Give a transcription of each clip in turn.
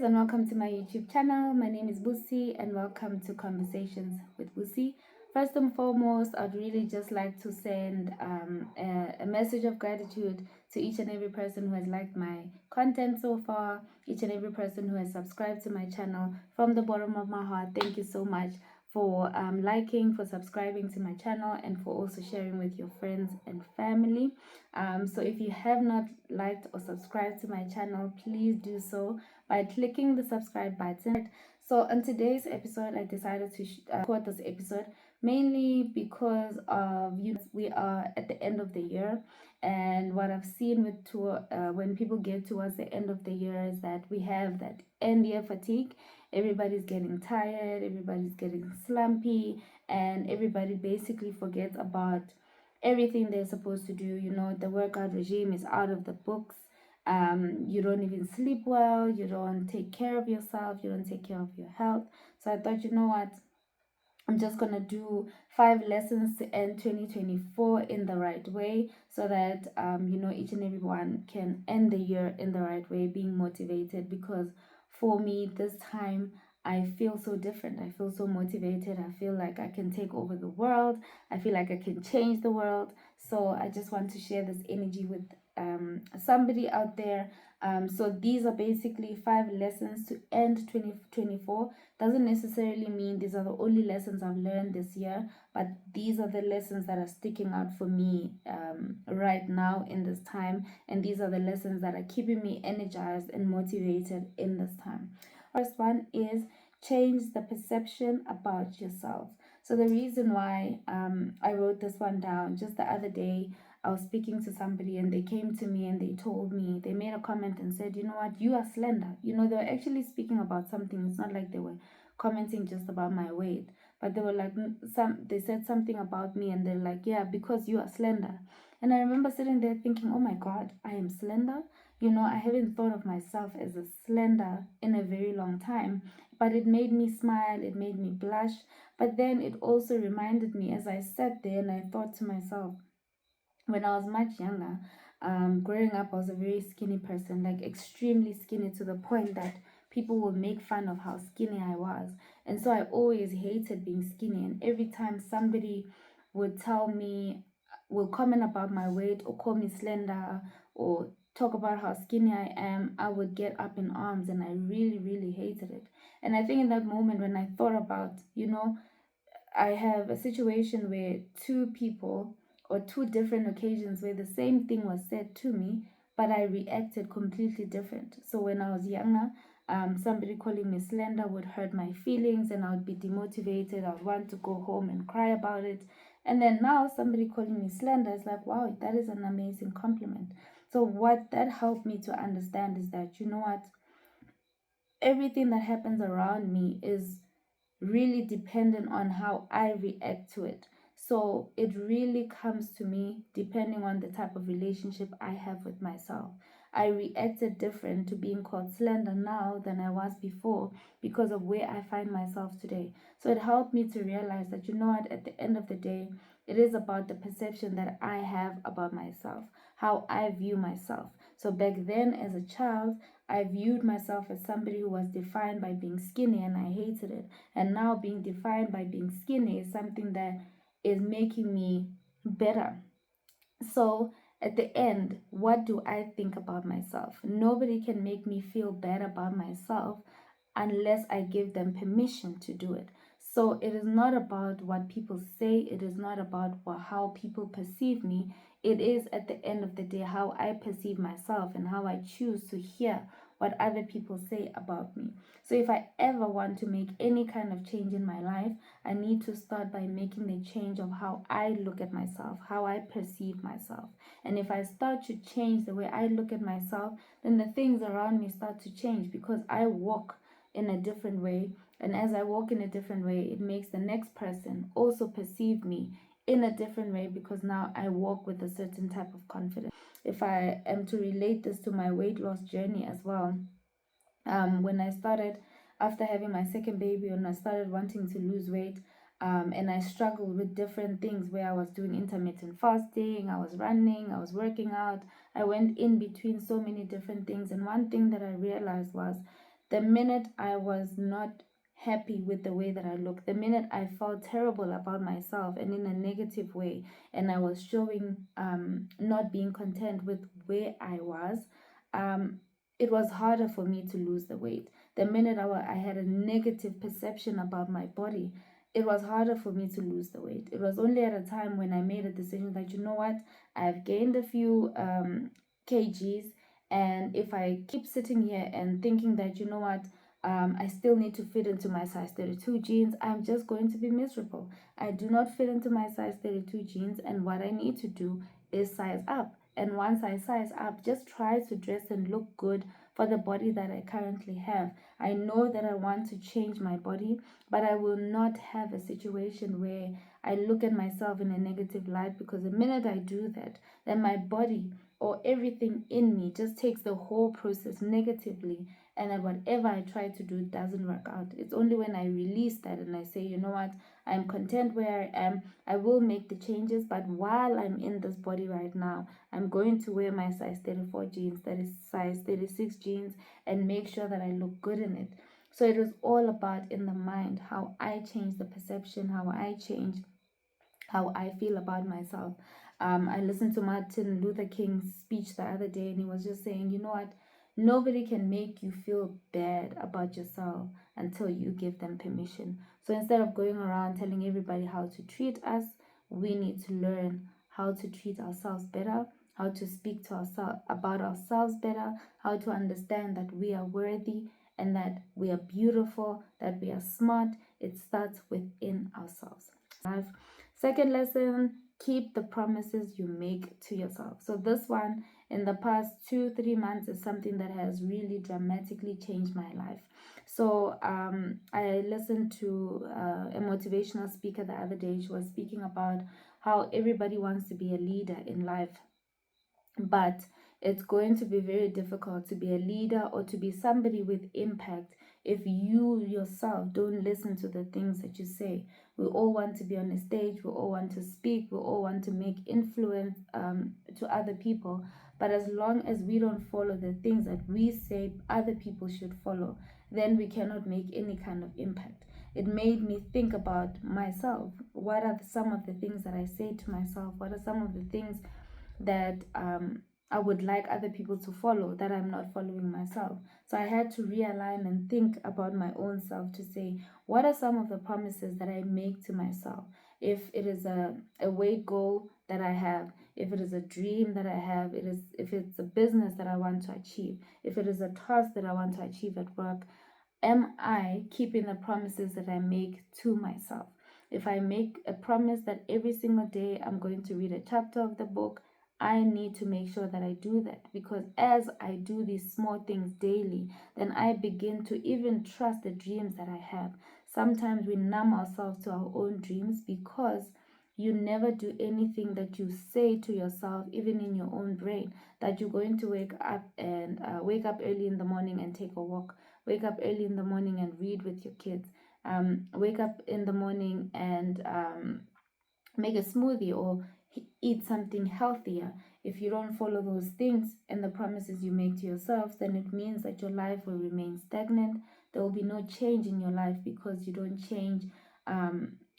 and welcome to my YouTube channel. My name is Busi and welcome to Conversations with Busi. First and foremost, I'd really just like to send a message of gratitude to each and every person who has liked my content so far, each and every person who has subscribed to my channel. From the bottom of my heart, thank you so much for liking, for subscribing to my channel, and for also sharing with your friends and family. So if you have not liked or subscribed to my channel, please do so by clicking the subscribe button. So on today's episode, I decided to record this episode mainly because of we are at the end of the year, and what I've seen with when people get towards the end of the year is that we have that end year fatigue. Everybody's getting tired, everybody's getting slumpy, and everybody basically forgets about everything they're supposed to do. The workout regime is out of the books. You don't even sleep well, you don't take care of yourself, you don't take care of your health. So I thought, you know what, I'm just gonna do 5 lessons to end 2024 in the right way, so that each and everyone can end the year in the right way, being motivated. Because for me, this time I feel so different. I feel so motivated. I feel like I can take over the world. I feel like I can change the world. So I just want to share this energy with somebody out there. So these are basically 5 lessons to end 2024. Doesn't necessarily mean these are the only lessons I've learned this year, but these are the lessons that are sticking out for me right now in this time, and these are the lessons that are keeping me energized and motivated in this time. First one is change the perception about yourself. So the reason why I wrote this one down, just the other day I was speaking to somebody and they came to me and they made a comment and said, you know what, you are slender. They were actually speaking about something. It's not like they were commenting just about my weight, but they were like, they said something about me and they're like, yeah, because you are slender. And I remember sitting there thinking, oh my God, I am slender. I haven't thought of myself as a slender in a very long time, but it made me smile, it made me blush. But then it also reminded me, as I sat there and I thought to myself, when I was much younger, growing up, I was a very skinny person, like extremely skinny, to the point that people would make fun of how skinny I was. And so I always hated being skinny. And every time somebody would will comment about my weight or call me slender or talk about how skinny I am, I would get up in arms, and I really, really hated it. And I think in that moment when I thought about, I have a situation where two people, or two different occasions where the same thing was said to me, but I reacted completely different. So when I was younger, somebody calling me slender would hurt my feelings and I would be demotivated. I would want to go home and cry about it. And then now somebody calling me slender is like, wow, that is an amazing compliment. So what that helped me to understand is that, you know what, everything that happens around me is really dependent on how I react to it. So it really comes to me depending on the type of relationship I have with myself. I reacted different to being called slender now than I was before because of where I find myself today. So it helped me to realize that, you know what, at the end of the day, it is about the perception that I have about myself, how I view myself. So back then, as a child, I viewed myself as somebody who was defined by being skinny and I hated it. And now being defined by being skinny is something that is making me better. So at the end, what do I think about myself? Nobody can make me feel bad about myself unless I give them permission to do it. So it is not about what people say, it is not about how people perceive me. It is, at the end of the day, how I perceive myself and how I choose to hear what other people say about me. So if I ever want to make any kind of change in my life, I need to start by making the change of how I look at myself, how I perceive myself. And if I start to change the way I look at myself, then the things around me start to change, because I walk in a different way. And as I walk in a different way, it makes the next person also perceive me in a different way, because now I walk with a certain type of confidence. If I am to relate this to my weight loss journey as well, when I started, after having my second baby, when I started wanting to lose weight, and I struggled with different things where I was doing intermittent fasting, I was running, I was working out, I went in between so many different things. And one thing that I realized was The minute I was not happy with the way that I look, the minute I felt terrible about myself and in a negative way, and I was showing not being content with where I was, it was harder for me to lose the weight. The minute I had a negative perception about my body, it was harder for me to lose the weight. It was only at a time when I made a decision that, you know what, I've gained a few kgs, and if I keep sitting here and thinking that, you know what, I still need to fit into my size 32 jeans, I'm just going to be miserable. I do not fit into my size 32 jeans, and what I need to do is size up. And once I size up, just try to dress and look good for the body that I currently have. I know that I want to change my body, but I will not have a situation where I look at myself in a negative light, because the minute I do that, then my body or everything in me just takes the whole process negatively, and then whatever I try to do doesn't work out. It's only when I release that and I say, you know what, I'm content where I am, I will make the changes, but while I'm in this body right now, I'm going to wear my size 34 jeans, that is size 36 jeans, and make sure that I look good in it. So it is all about in the mind, how I change the perception, how I change how I feel about myself. I listened to Martin Luther King's speech the other day, and he was just saying, you know what? Nobody can make you feel bad about yourself until you give them permission. So instead of going around telling everybody how to treat us, we need to learn how to treat ourselves better, how to speak to ourselves about ourselves better, how to understand that we are worthy and that we are beautiful, that we are smart. It starts within ourselves. Second lesson, keep the promises you make to yourself. So this one in the past 2-3 months is something that has really dramatically changed my life. So I listened to a motivational speaker the other day. She was speaking about how everybody wants to be a leader in life, but it's going to be very difficult to be a leader or to be somebody with impact if you yourself don't listen to the things that you say. We all want to be on a stage, we all want to speak, we all want to make influence to other people, but as long as we don't follow the things that we say other people should follow, then we cannot make any kind of impact. It made me think about myself. What are some of the things that I say to myself? What are some of the things that I would like other people to follow that I'm not following myself? So I had to realign and think about my own self to say, what are some of the promises that I make to myself? If it is a weight goal that I have, if it is a dream that I have, if it's a business that I want to achieve, if it is a task that I want to achieve at work, am I keeping the promises that I make to myself? If I make a promise that every single day I'm going to read a chapter of the book, I need to make sure that I do that, because as I do these small things daily, then I begin to even trust the dreams that I have. Sometimes we numb ourselves to our own dreams because you never do anything that you say to yourself, even in your own brain, that you're going to wake up early in the morning and take a walk, wake up early in the morning and read with your kids, wake up in the morning and make a smoothie or eat something healthier. If you don't follow those things and the promises you make to yourself, then it means that your life will remain stagnant. There will be no change in your life because you don't change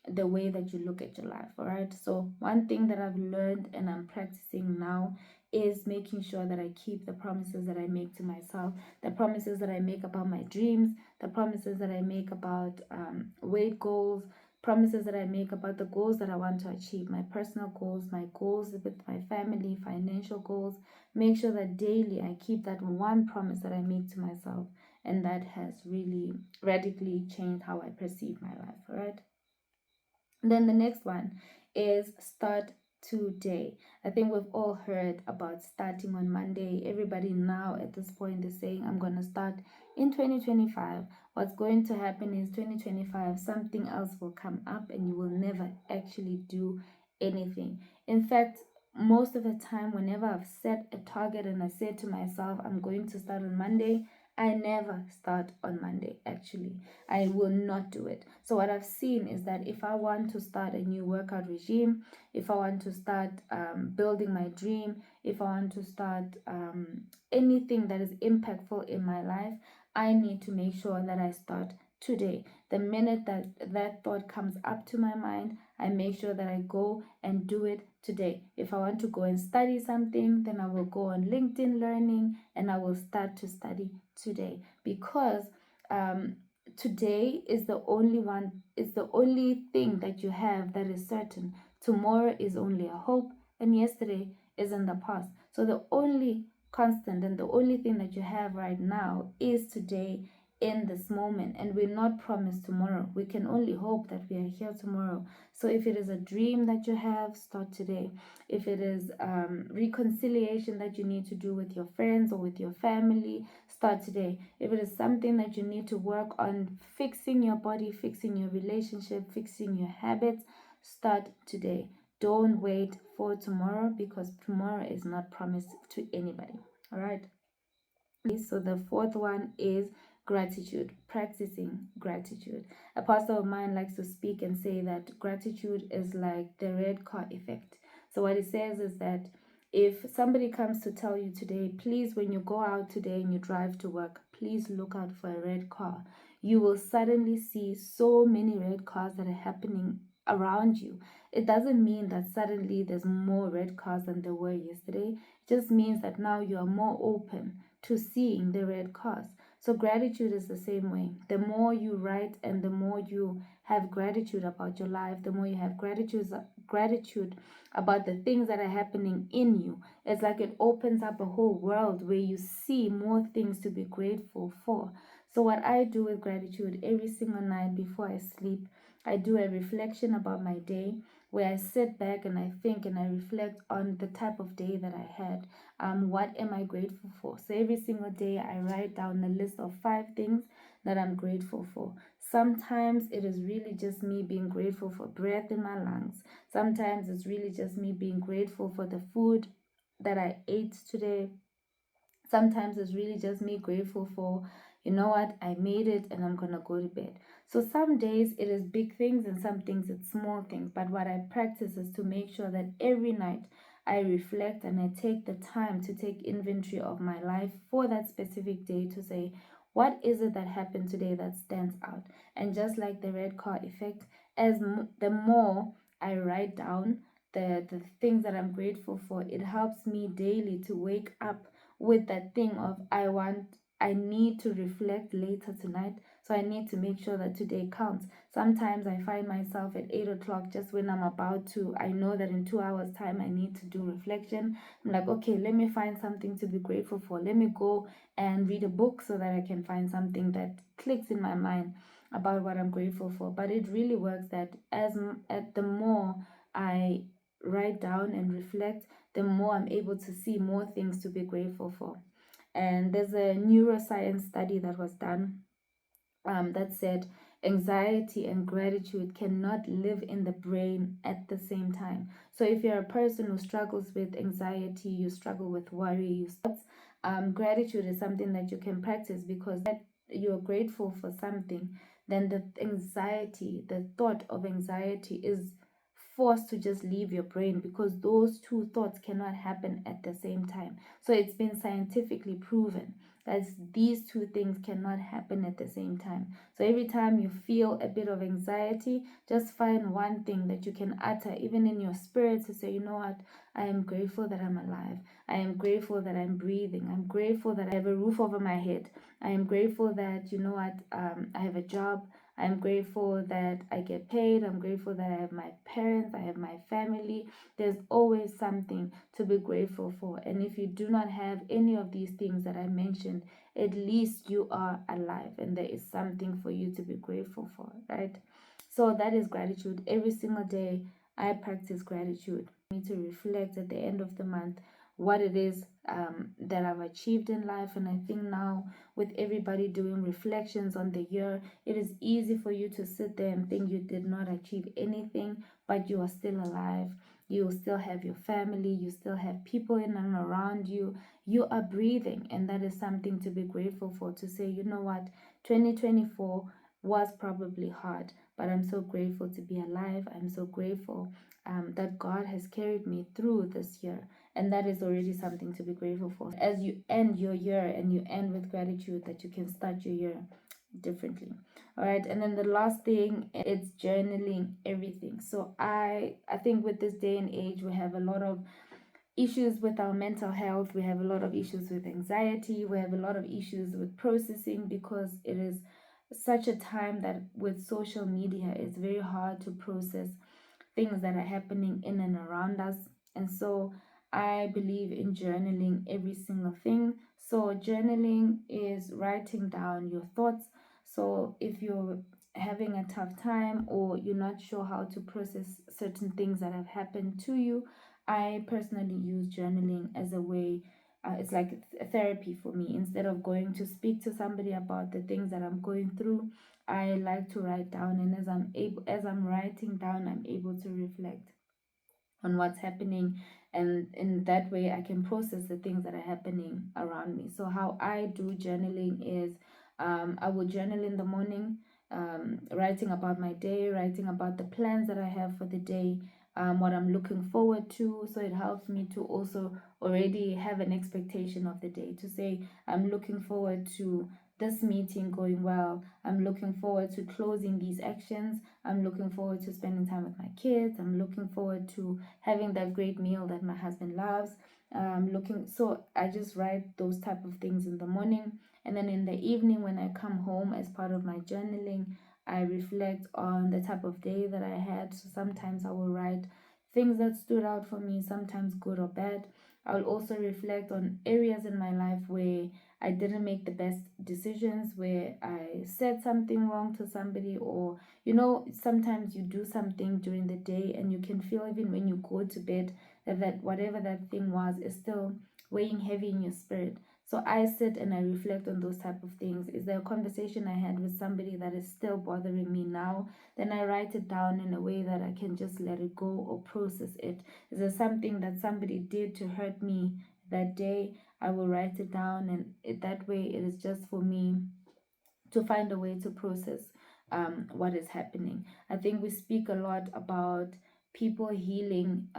the way that you look at your life. All right. So one thing that I've learned and I'm practicing now is making sure that I keep the promises that I make to myself, the promises that I make about my dreams, the promises that I make about weight goals, promises that I make about the goals that I want to achieve, my personal goals, my goals with my family, financial goals. Make sure that daily I keep that one promise that I make to myself, and that has really radically changed how I perceive my life. All right. Then the next one is start today. I think we've all heard about starting on Monday. Everybody now at this point is saying, I'm going to start in 2025. What's going to happen is 2025, something else will come up and you will never actually do anything. In fact, most of the time, whenever I've set a target and I said to myself, I'm going to start on Monday, I never start on Monday. Actually, I will not do it. So what I've seen is that if I want to start a new workout regime, if I want to start building my dream, if I want to start anything that is impactful in my life, I need to make sure that I start today. The minute that thought comes up to my mind, I make sure that I go and do it today. If I want to go and study something, then I will go on LinkedIn Learning and I will start to study today, because today is the only thing that you have that is certain. Tomorrow is only a hope, and yesterday is in the past. So the only constant and the only thing that you have right now is today, in this moment, and we're not promised tomorrow. We can only hope that we are here tomorrow. So if it is a dream that you have, start today. If it is reconciliation that you need to do with your friends or with your family, start today. If it is something that you need to work on, fixing your body, fixing your relationship, fixing your habits, start today. Don't wait for tomorrow, because tomorrow is not promised to anybody. All right. So the fourth one is gratitude, practicing gratitude. A pastor of mine likes to speak and say that gratitude is like the red car effect. So what he says is that if somebody comes to tell you today, please, when you go out today and you drive to work, please look out for a red car, you will suddenly see so many red cars that are happening around you. It doesn't mean that suddenly there's more red cars than there were yesterday. It just means that now you are more open to seeing the red cars. So gratitude is the same way. The more you write and the more you have gratitude about your life, the more you have gratitude about the things that are happening in you. It's like it opens up a whole world where you see more things to be grateful for. So what I do with gratitude, every single night before I sleep, I do a reflection about my day, where I sit back and I think and I reflect on the type of day that I had. What am I grateful for? So every single day I write down a list of 5 things that I'm grateful for. Sometimes it is really just me being grateful for breath in my lungs. Sometimes it's really just me being grateful for the food that I ate today. Sometimes it's really just me grateful for, you know what, I made it and I'm gonna go to bed. So some days it is big things and some things it's small things. But what I practice is to make sure that every night I reflect and I take the time to take inventory of my life for that specific day, to say, what is it that happened today that stands out? And just like the red car effect, the more I write down the things that I'm grateful for, it helps me daily to wake up with that thing of, I need to reflect later tonight, so I need to make sure that today counts. Sometimes I find myself at 8 o'clock, just when I'm about to, I know that in 2 hours time I need to do reflection. I'm like, okay, let me find something to be grateful for. Let me go and read a book so that I can find something that clicks in my mind about what I'm grateful for. But it really works that at the more I write down and reflect, the more I'm able to see more things to be grateful for. And there's a neuroscience study that was done that said anxiety and gratitude cannot live in the brain at the same time. So if you're a person who struggles with anxiety, you struggle with worry, gratitude is something that you can practice, because you're grateful for something, then the anxiety, the thought of anxiety is forced to just leave your brain, because those two thoughts cannot happen at the same time. So it's been scientifically proven that these two things cannot happen at the same time. So every time you feel a bit of anxiety, just find one thing that you can utter, even in your spirit, to say, you know what, I am grateful that I'm alive. I am grateful that I'm breathing. I'm grateful that I have a roof over my head. I am grateful that, you know what, I have a job. I'm grateful that I get paid. I'm grateful that I have my parents, I have my family. There's always something to be grateful for. And if you do not have any of these things that I mentioned, at least you are alive and there is something for you to be grateful for, right? So that is gratitude. Every single day I practice gratitude. I need to reflect at the end of the month what it is that I've achieved in life. And I think now, with everybody doing reflections on the year, it is easy for you to sit there and think you did not achieve anything, but you are still alive. You still have your family, you still have people in and around you. You are breathing, and that is something to be grateful for, to say, you know what, 2024 was probably hard, but I'm so grateful to be alive. I'm so grateful that God has carried me through this year. and that is already something to be grateful for. As you end your year and you end with gratitude, that you can start your year differently. All right, and then the last thing, it's journaling everything. So I think with this day and age, we have a lot of issues with our mental health, we have a lot of issues with anxiety, we have a lot of issues with processing, because it is such a time that with social media it's very hard to process things that are happening in and around us. And so I believe in journaling every single thing. So journaling is writing down your thoughts. So if you're having a tough time or you're not sure how to process certain things that have happened to you, I personally use journaling as a way. It's like a therapy for me. Instead of going to speak to somebody about the things that I'm going through, I like to write down, and as I'm writing down, I'm able to reflect on what's happening, and in that way I can process the things that are happening around me. So how I do journaling is, I will journal in the morning, writing about my day, writing about the plans that I have for the day, what I'm looking forward to. So it helps me to also already have an expectation of the day, to say I'm looking forward to this meeting going well, I'm looking forward to closing these actions, I'm looking forward to spending time with my kids, I'm looking forward to having that great meal that my husband loves. So I just write those type of things in the morning, and then in the evening when I come home, as part of my journaling, I reflect on the type of day that I had. So sometimes I will write things that stood out for me, sometimes good or bad. I'll also reflect on areas in my life where I didn't make the best decisions, where I said something wrong to somebody, or sometimes you do something during the day and you can feel even when you go to bed that whatever that thing was is still weighing heavy in your spirit. So I sit and I reflect on those type of things. Is there a conversation I had with somebody that is still bothering me now? Then I write it down in a way that I can just let it go or process it. Is there something that somebody did to hurt me that day? I will write it down, and that way it is just for me to find a way to process what is happening. I think we speak a lot about people healing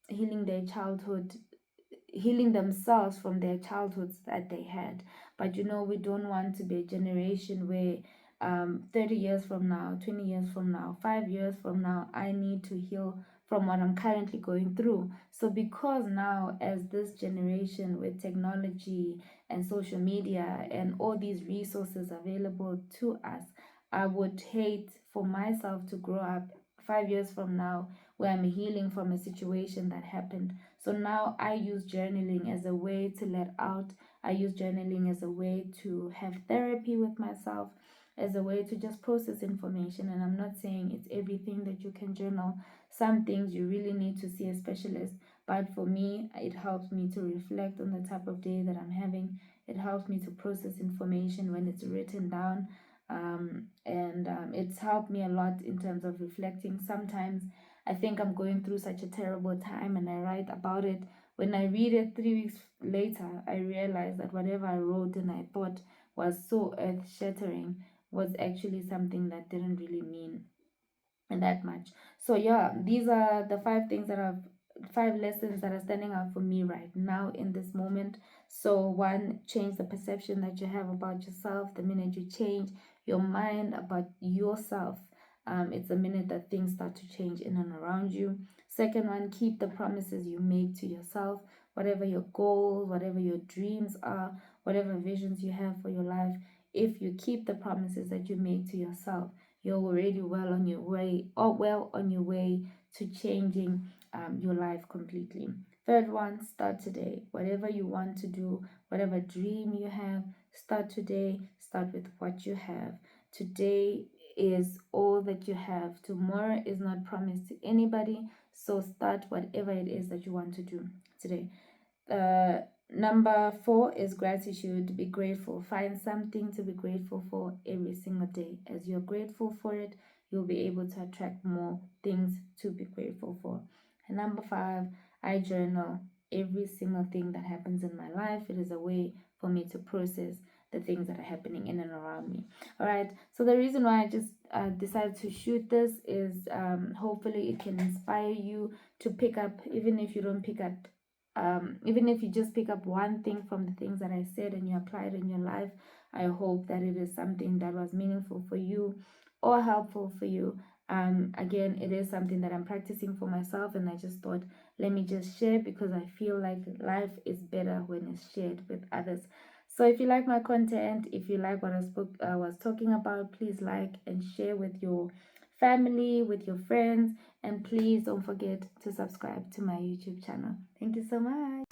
their childhood, healing themselves from their childhoods that they had. But we don't want to be a generation where 30 years from now, 20 years from now, 5 years from now, I need to heal from what I'm currently going through. So because now, as this generation with technology and social media and all these resources available to us, I would hate for myself to grow up 5 years from now where I'm healing from a situation that happened. So now I use journaling as a way to let out. I use journaling as a way to have therapy with myself, as a way to just process information. And I'm not saying it's everything that you can journal. Some things you really need to see a specialist. But for me, it helps me to reflect on the type of day that I'm having. It helps me to process information when it's written down. And it's helped me a lot in terms of reflecting. Sometimes I think I'm going through such a terrible time and I write about it. When I read it 3 weeks later, I realize that whatever I wrote and I thought was so earth shattering was actually something that didn't really mean that much. So yeah, these are the 5 lessons that are standing out for me right now in this moment. So one, change the perception that you have about yourself. The minute you change your mind about yourself, it's the minute that things start to change in and around you. Second one, keep the promises you make to yourself. Whatever your goals, whatever your dreams are, whatever visions you have for your life, if you keep the promises that you make to yourself, you're already well on your way, or well on your way to changing your life completely. Third one, start today. Whatever you want to do, whatever dream you have, start today. Start with what you have. Today is all that you have. Tomorrow is not promised to anybody. So start whatever it is that you want to do today. Number 4 is gratitude. Be grateful. Find something to be grateful for every single day. As you're grateful for it, you'll be able to attract more things to be grateful for. And number 5, I journal every single thing that happens in my life. It is a way for me to process the things that are happening in and around me. All right. So the reason why I just decided to shoot this is hopefully it can inspire you to pick up, even if you don't pick up even if you just pick up one thing from the things that I said and you apply it in your life, I hope that it is something that was meaningful for you or helpful for you. Again, it is something that I'm practicing for myself, and I just thought, let me just share, because I feel like life is better when it's shared with others. So if you like my content, if you like what I was talking about, please like and share with your family, with your friends, and please don't forget to subscribe to my YouTube channel. Thank you so much.